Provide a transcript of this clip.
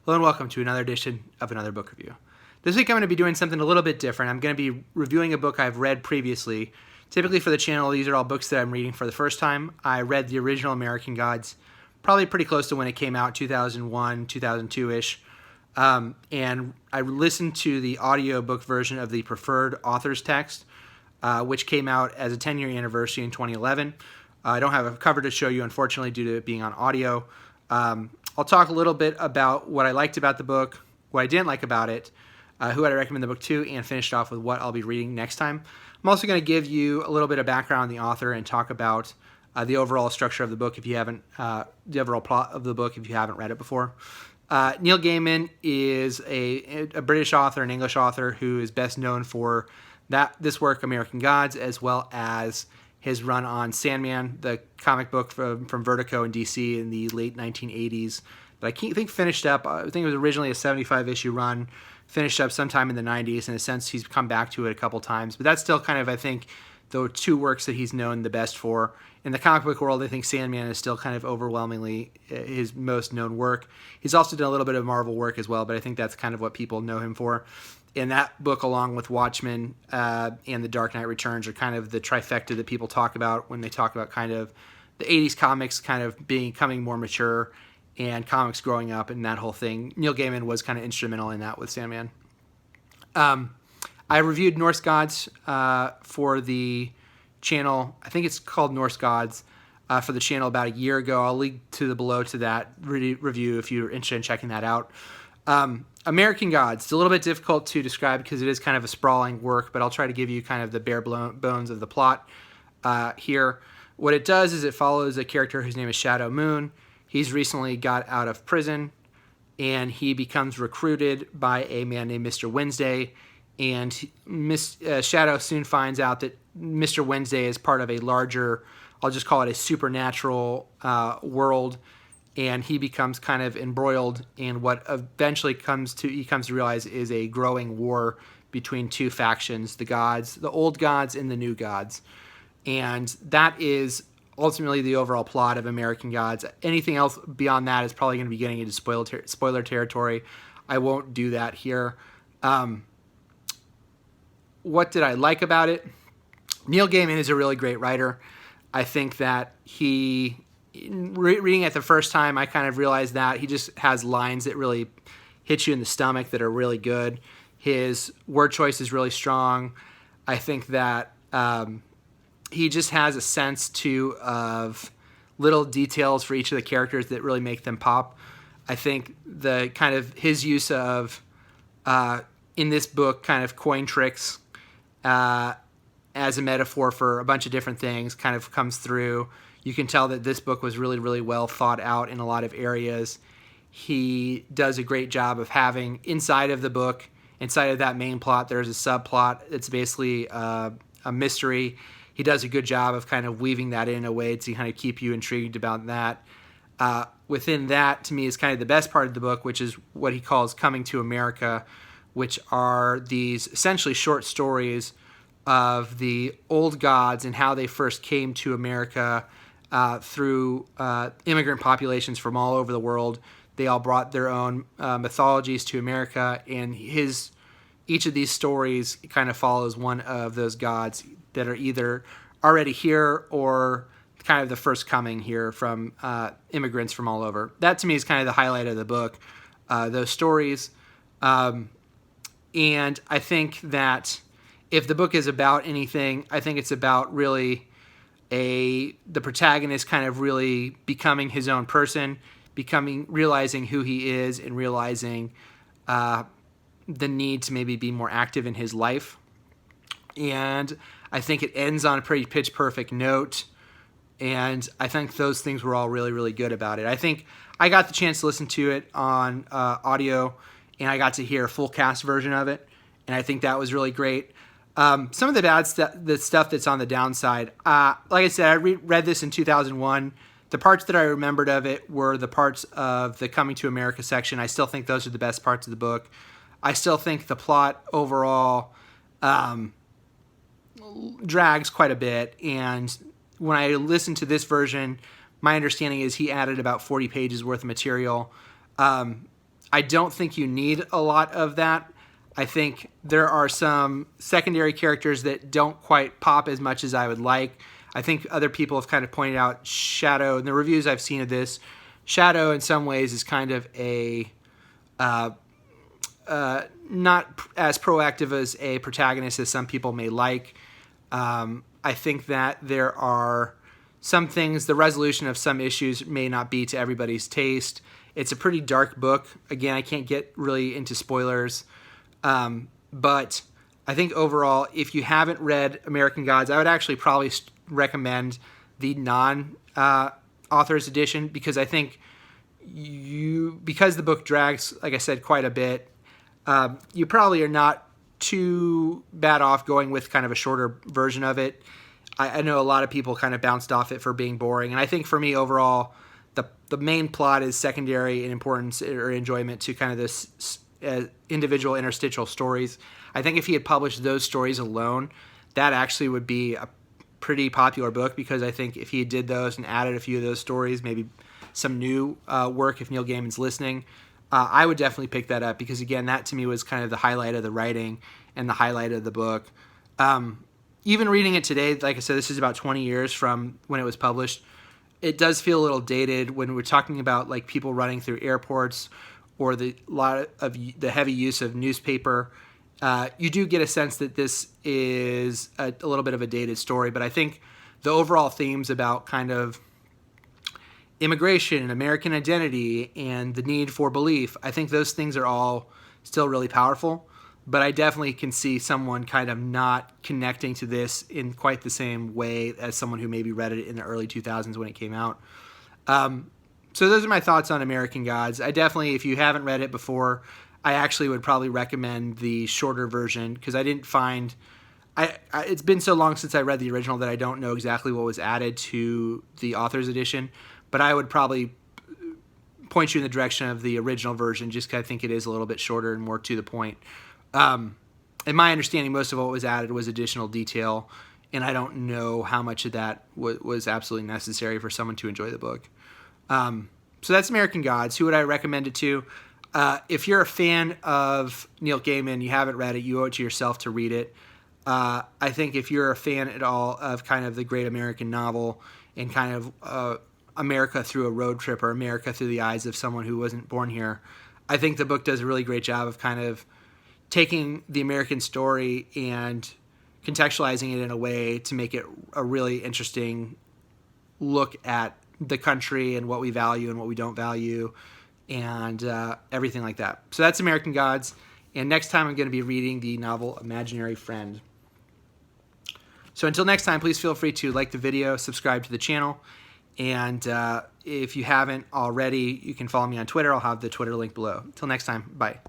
Hello and welcome to another edition of Another Book Review. This week I'm going to be doing something a little bit different. I'm going to be reviewing a book I've read previously. Typically for the channel, these are all books that I'm reading for the first time. I read the original American Gods, probably pretty close to when it came out, 2001, 2002-ish. And I listened to the audiobook version of the Preferred Author's Text, which came out as a 10-year anniversary in 2011. I don't have a cover to show you, unfortunately, due to it being on audio. I'll talk a little bit about what I liked about the book, what I didn't like about it, who I'd recommend the book to, and finish off with what I'll be reading next time. I'm also going to give you a little bit of background on the author and talk about the overall structure of the book if you haven't, the overall plot of the book if you haven't read it before. Neil Gaiman is a British author, an English author, who is best known for this work, American Gods, as well as his run on Sandman, the comic book from Vertigo in DC in the late 1980s that I think finished up. I think it was originally a 75-issue run, finished up sometime in the 90s. In a sense, he's come back to it a couple times. But that's still kind of, I think, the two works that he's known the best for. In the comic book world, I think Sandman is still kind of overwhelmingly his most known work. He's also done a little bit of Marvel work as well, but I think that's kind of what people know him for. In that book, along with Watchmen and The Dark Knight Returns, are kind of the trifecta that people talk about when they talk about kind of the 80s comics kind of becoming more mature and comics growing up and that whole thing. Neil Gaiman was kind of instrumental in that with Sandman. I reviewed Norse Gods for the channel. I think it's called Norse Gods for the channel about a year ago. I'll link to the below to that review if you're interested in checking that out. American Gods, it's a little bit difficult to describe because it is kind of a sprawling work, but I'll try to give you kind of the bare bones of the plot here. What it does is it follows a character whose name is Shadow Moon. He's recently got out of prison, and he becomes recruited by a man named Mr. Wednesday, and Shadow soon finds out that Mr. Wednesday is part of a larger, I'll just call it a supernatural world, and he becomes kind of embroiled in what eventually he comes to realize is a growing war between two factions, the gods, the old gods and the new gods. And that is ultimately the overall plot of American Gods. Anything else beyond that is probably going to be getting into spoiler territory. I won't do that here. What did I like about it? Neil Gaiman is a really great writer. I think that reading it the first time, I kind of realized that he just has lines that really hit you in the stomach that are really good. His word choice is really strong. I think that he just has a sense too of little details for each of the characters that really make them pop. I think the kind of his use of in this book kind of coin tricks as a metaphor for a bunch of different things kind of comes through. You can tell that this book was really, really well thought out in a lot of areas. He does a great job of having inside of the book, inside of that main plot, there's a subplot. It's basically a mystery. He does a good job of kind of weaving that in a way to kind of keep you intrigued about that. Within that, to me, is kind of the best part of the book, which is what he calls Coming to America, which are these essentially short stories of the old gods and how they first came to America through immigrant populations from all over the world. They all brought their own mythologies to America, and each of these stories kind of follows one of those gods that are either already here or kind of the first coming here from immigrants from all over. That to me is kind of the highlight of the book, those stories. And I think that if the book is about anything, I think it's about really the protagonist kind of really becoming his own person, realizing who he is and realizing the need to maybe be more active in his life. And I think it ends on a pretty pitch perfect note. And I think those things were all really, really good about it. I think I got the chance to listen to it on audio, and I got to hear a full cast version of it. And I think that was really great. Some of the bad stuff, the stuff that's on the downside, like I said, I read this in 2001. The parts that I remembered of it were the parts of the Coming to America section. I still think those are the best parts of the book. I still think the plot overall drags quite a bit. And when I listened to this version, my understanding is he added about 40 pages worth of material. I don't think you need a lot of that. I think there are some secondary characters that don't quite pop as much as I would like. I think other people have kind of pointed out Shadow, in the reviews I've seen of this, Shadow in some ways is kind of a not as proactive as a protagonist as some people may like. I think that there are some things, the resolution of some issues may not be to everybody's taste. It's a pretty dark book. Again, I can't get really into spoilers. But I think overall, if you haven't read American Gods, I would actually probably recommend the non-author's edition, because I think because the book drags, like I said, quite a bit, you probably are not too bad off going with kind of a shorter version of it. I know a lot of people kind of bounced off it for being boring, and I think for me overall, the main plot is secondary in importance or enjoyment to kind of this individual interstitial stories. I think if he had published those stories alone, that actually would be a pretty popular book, because I think if he did those and added a few of those stories, maybe some new work, if Neil Gaiman's listening, I would definitely pick that up, because again, that to me was kind of the highlight of the writing and the highlight of the book. Even reading it today, like I said, this is about 20 years from when it was published. It does feel a little dated when we're talking about like people running through airports or the lot of the heavy use of newspaper. You do get a sense that this is a little bit of a dated story, but I think the overall themes about kind of immigration and American identity and the need for belief, I think those things are all still really powerful. But I definitely can see someone kind of not connecting to this in quite the same way as someone who maybe read it in the early 2000s when it came out. So those are my thoughts on American Gods. I definitely, if you haven't read it before, I actually would probably recommend the shorter version, because I didn't find... it's been so long since I read the original that I don't know exactly what was added to the author's edition, but I would probably point you in the direction of the original version, just because I think it is a little bit shorter and more to the point. In my understanding, most of what was added was additional detail, and I don't know how much of that was absolutely necessary for someone to enjoy the book. So that's American Gods. Who would I recommend it to? If you're a fan of Neil Gaiman, you haven't read it, you owe it to yourself to read it. I think if you're a fan at all of kind of the great American novel and kind of America through a road trip, or America through the eyes of someone who wasn't born here, I think the book does a really great job of kind of taking the American story and contextualizing it in a way to make it a really interesting look at the country and what we value and what we don't value, and everything like that. So that's American Gods, and next time I'm going to be reading the novel Imaginary Friend. So until next time, please feel free to like the video, subscribe to the channel, and if you haven't already, you can follow me on Twitter. I'll have the Twitter link below. Until next time, bye.